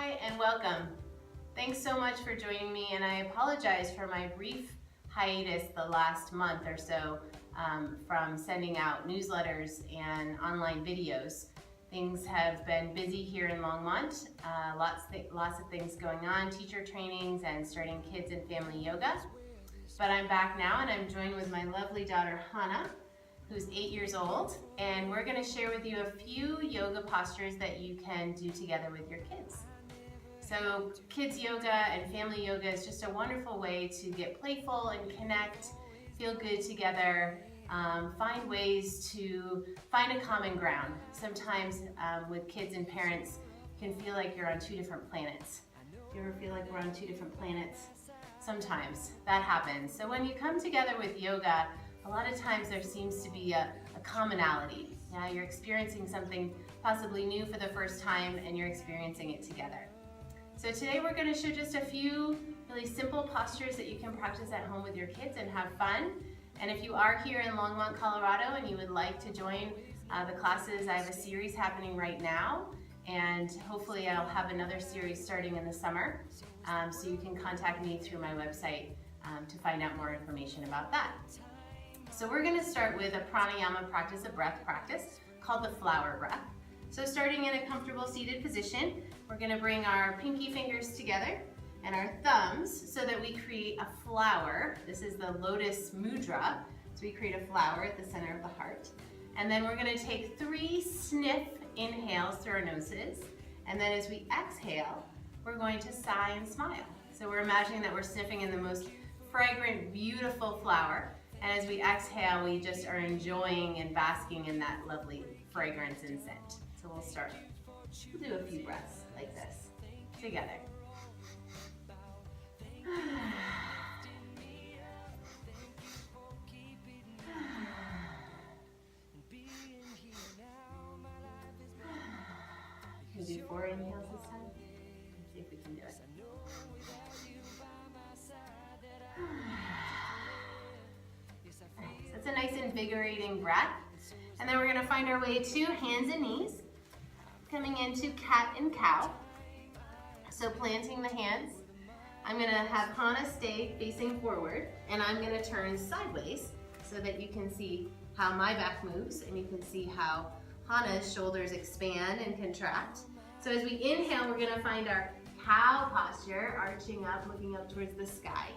Hi and welcome. Thanks so much for joining me, and I apologize for my brief hiatus the last month or so from sending out newsletters and online videos. Things have been busy here in Longmont, lots of things going on, teacher trainings and starting kids and family yoga. But I'm back now and I'm joined with my lovely daughter Hannah, who's 8 years old, and we're going to share with you a few yoga postures that you can do together with your kids. So kids yoga and family yoga is just a wonderful way to get playful and connect, feel good together, find ways to find a common ground. Sometimes with kids and parents, you can feel like you're on two different planets. Do you ever feel like we're on two different planets? Sometimes that happens. So when you come together with yoga, a lot of times there seems to be a commonality. Yeah, you're experiencing something possibly new for the first time and you're experiencing it together. So today we're going to show just a few really simple postures that you can practice at home with your kids and have fun. And if you are here in Longmont, Colorado and you would like to join the classes, I have a series happening right now, and hopefully I'll have another series starting in the summer. So you can contact me through my website to find out more information about that. So we're going to start with a pranayama practice, a breath practice called the flower breath. So starting in a comfortable seated position, we're going to bring our pinky fingers together and our thumbs so that we create a flower. This is the lotus mudra. So we create a flower at the center of the heart. And then we're going to take 3 sniff inhales through our noses. And then as we exhale, we're going to sigh and smile. So we're imagining that we're sniffing in the most fragrant, beautiful flower. And as we exhale, we just are enjoying and basking in that lovely fragrance and scent. So we'll start. We'll do a few breaths like this together. Can we do 4 inhales this time? Let's see if we can do it. So it's a nice invigorating breath. And then we're going to find our way to hands and knees, coming into cat and cow. So planting the hands. I'm going to have Hannah stay facing forward, and I'm going to turn sideways so that you can see how my back moves and you can see how Hannah's shoulders expand and contract. So as we inhale, we're going to find our cow posture, arching up, looking up towards the sky.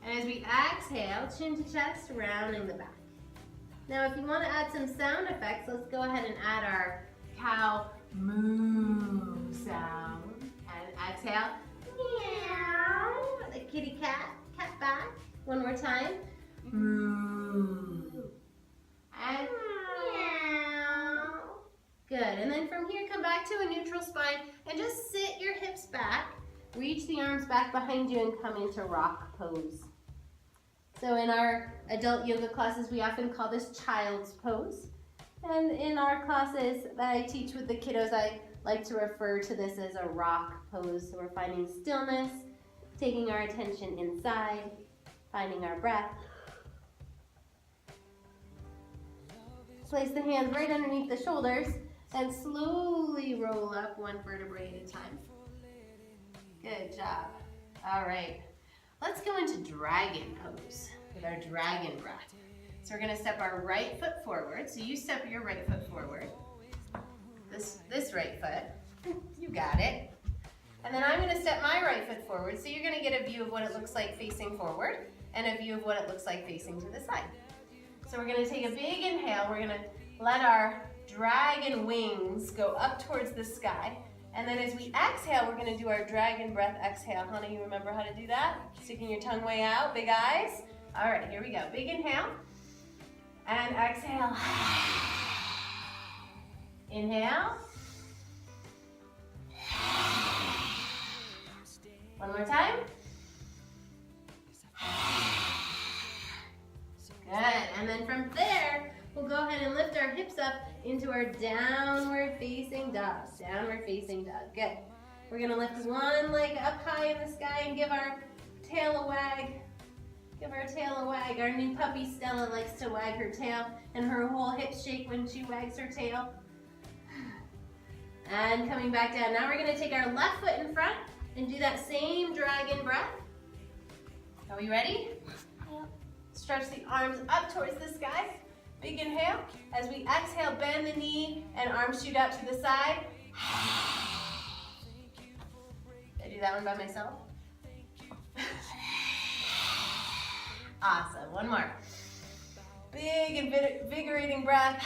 And as we exhale, chin to chest, rounding the back. Now if you want to add some sound effects, let's go ahead and add our cow moo sound. And exhale, meow, the kitty cat, cat back. One more time, moo. And meow. Good, and then from here, come back to a neutral spine and just sit your hips back. Reach the arms back behind you and come into rock pose. So in our adult yoga classes, we often call this child's pose. And in our classes that I teach with the kiddos, I like to refer to this as a rock pose. So we're finding stillness, taking our attention inside, finding our breath. Place the hands right underneath the shoulders and slowly roll up one vertebrae at a time. Good job. All right. Let's go into dragon pose with our dragon breath. So we're going to step our right foot forward. So you step your right foot forward. This right foot. You got it. And then I'm going to step my right foot forward. So you're going to get a view of what it looks like facing forward and a view of what it looks like facing to the side. So we're going to take a big inhale. We're going to let our dragon wings go up towards the sky. And then as we exhale, we're going to do our dragon breath exhale. Hannah, you remember how to do that? Sticking your tongue way out, big eyes. All right, here we go. Big inhale. And exhale. Inhale. One more time. Good. And then from there, we'll go ahead and lift our hips up into our downward facing dog. Downward facing dog. Good. We're going to lift one leg up high in the sky and give our tail a wag. Give our tail a wag. Our new puppy Stella likes to wag her tail, and her whole hip shake when she wags her tail. And coming back down. Now we're gonna take our left foot in front and do that same dragon breath. Are we ready? Yep. Stretch the arms up towards the sky. Big inhale. As we exhale, bend the knee and arms shoot out to the side. Did I do that one by myself? Awesome, one more. Big invigorating breath.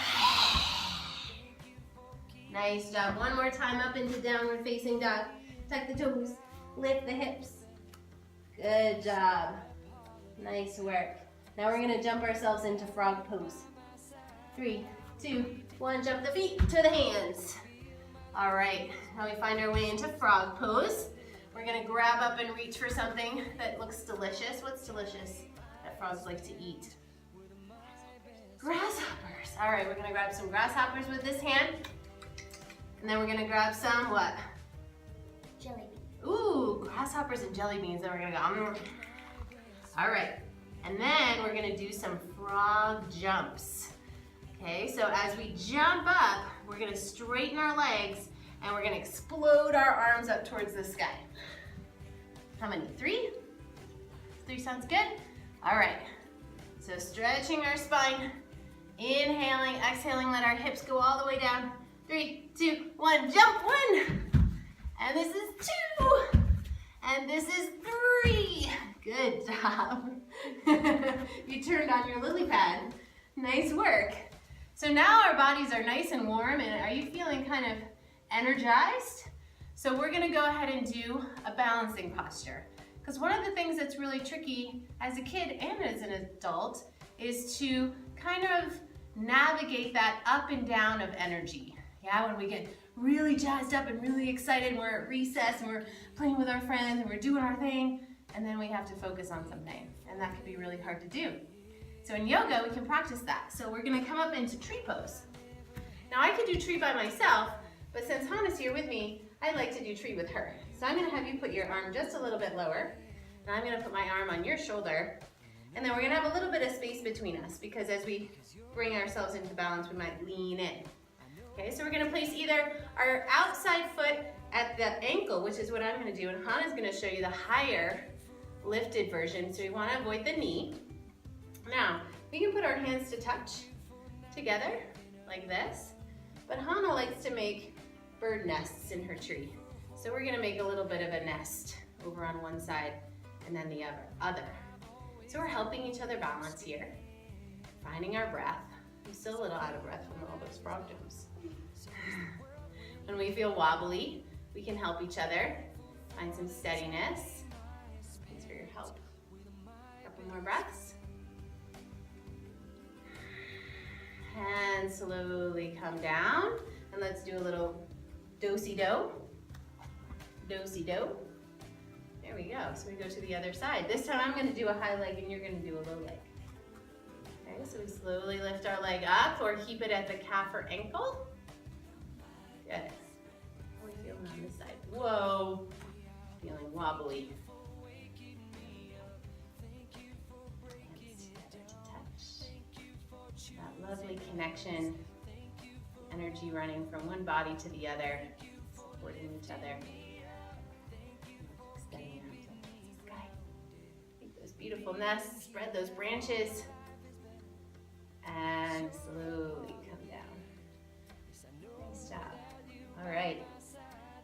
Nice job. One more time up into downward facing dog. Tuck the toes, lift the hips. Good job. Nice work. Now we're gonna jump ourselves into frog pose. 3, 2, 1, jump the feet to the hands. All right, now we find our way into frog pose. We're gonna grab up and reach for something that looks delicious. What's delicious that frogs like to eat? Grasshoppers. All right, we're gonna grab some grasshoppers with this hand. And then we're gonna grab some what? Jelly beans. Ooh, grasshoppers and jelly beans. Then we're gonna go. All right, and then we're gonna do some frog jumps. Okay, so as we jump up, we're gonna straighten our legs and we're gonna explode our arms up towards the sky. How many? 3? 3 sounds good? All right, so stretching our spine, inhaling, exhaling, let our hips go all the way down. 3, 2, 1, jump, 1. And this is 2. And this is 3. Good job. You turned on your lily pad. Nice work. So now our bodies are nice and warm, and are you feeling kind of energized? So we're gonna go ahead and do a balancing posture. Because one of the things that's really tricky as a kid and as an adult is to kind of navigate that up and down of energy. Yeah, when we get really jazzed up and really excited, and we're at recess and we're playing with our friends and we're doing our thing, and then we have to focus on something, and that can be really hard to do. So in yoga, we can practice that. So we're gonna come up into tree pose. Now I could do tree by myself, but since Hannah's here with me, I'd like to do tree with her. So I'm gonna have you put your arm just a little bit lower, and I'm gonna put my arm on your shoulder, and then we're gonna have a little bit of space between us, because as we bring ourselves into balance, we might lean in. Okay, so we're gonna place either our outside foot at the ankle, which is what I'm gonna do, and Hannah's gonna show you the higher lifted version, so we wanna avoid the knee. Now, we can put our hands to touch together, like this, but Hannah likes to make bird nests in her tree. So we're gonna make a little bit of a nest over on one side and then the other. So we're helping each other balance here, finding our breath. I'm still a little out of breath from all those frog jumps. When we feel wobbly, we can help each other find some steadiness. Thanks for your help. A couple more breaths. And slowly come down. And let's do a little do-si-do. Do-si-do. There we go. So we go to the other side. This time I'm going to do a high leg and you're going to do a low leg. Okay, so we slowly lift our leg up or keep it at the calf or ankle. Good. How are we feeling on this side? Whoa. Feeling wobbly. That lovely connection, energy running from one body to the other, supporting each other. Extending out towards the sky. Make those beautiful nests, spread those branches, and slowly come down. Nice job. All right.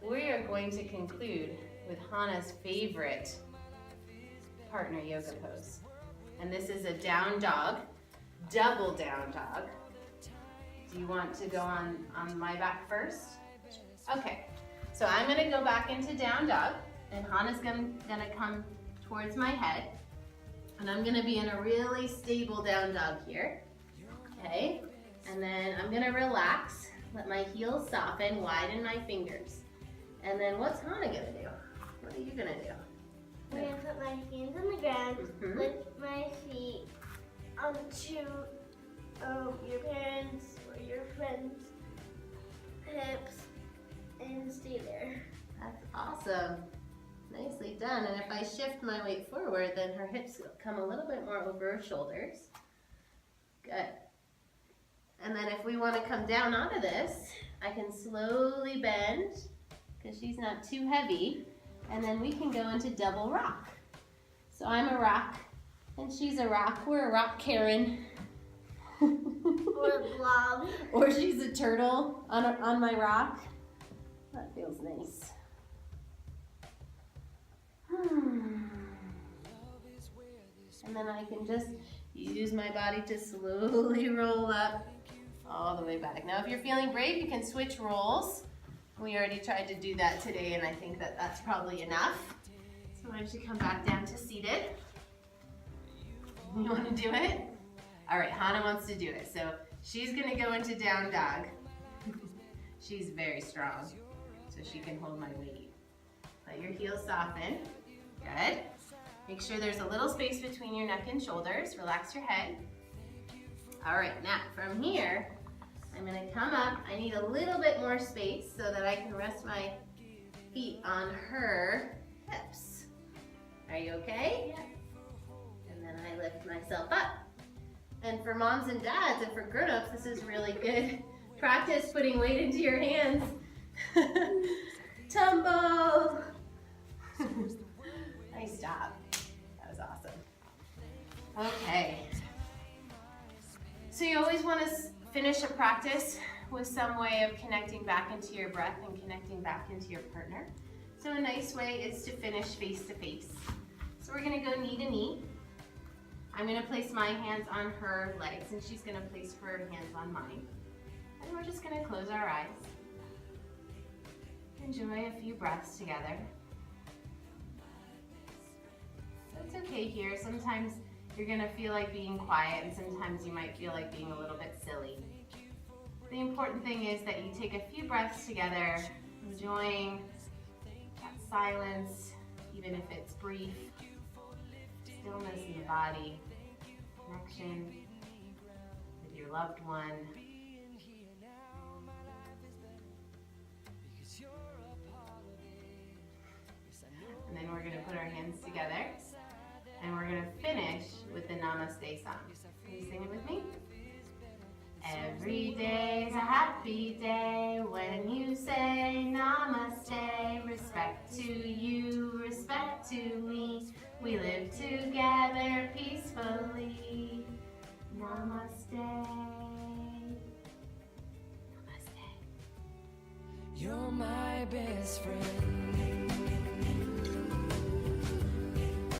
We are going to conclude with Hannah's favorite partner yoga pose. And this is a down dog, double down dog. Do you want to go on my back first? Okay, so I'm gonna go back into down dog, and Hannah's gonna come towards my head, and I'm gonna be in a really stable down dog here, okay? And then I'm gonna relax, let my heels soften, widen my fingers. And then what's Hannah gonna do? What are you gonna do? I'm going to put my hands on the ground, lift my feet onto your parents' or your friends' hips, and stay there. That's awesome. Nicely done. And if I shift my weight forward, then her hips come a little bit more over her shoulders. Good. And then if we want to come down onto this, I can slowly bend because she's not too heavy, and then we can go into double rock. So I'm a rock and she's a rock. We're a rock Karen. Or a blob. Or she's a turtle on my rock. That feels nice. And then I can just use my body to slowly roll up all the way back. Now if you're feeling brave, you can switch roles. We already tried to do that today, and I think that that's probably enough. So why don't you come back down to seated? You want to do it? All right, Hannah wants to do it. So she's gonna go into down dog. She's very strong, so she can hold my weight. Let your heels soften. Good. Make sure there's a little space between your neck and shoulders. Relax your head. All right, now from here, I'm gonna come up. I need a little bit more space so that I can rest my feet on her hips. Are you okay? Yeah. And then I lift myself up. And for moms and dads and for grown-ups, this is really good practice putting weight into your hands. Tumble! Nice job. That was awesome. Okay. So you always want to finish a practice with some way of connecting back into your breath and connecting back into your partner. So a nice way is to finish face to face. So we're gonna go knee to knee. I'm gonna place my hands on her legs and she's gonna place her hands on mine. And we're just gonna close our eyes. Enjoy a few breaths together. It's okay here. Sometimes you're gonna feel like being quiet and sometimes you might feel like being a little bit silly. The important thing is that you take a few breaths together, enjoying that silence, even if it's brief, stillness in the body, connection with your loved one. And then we're gonna put our hands together and we're gonna finish with the Namaste song. Can you sing it with me? Every day's a happy day when you say Namaste. Respect to you, respect to me. We live together peacefully. Namaste. Namaste. You're my best friend.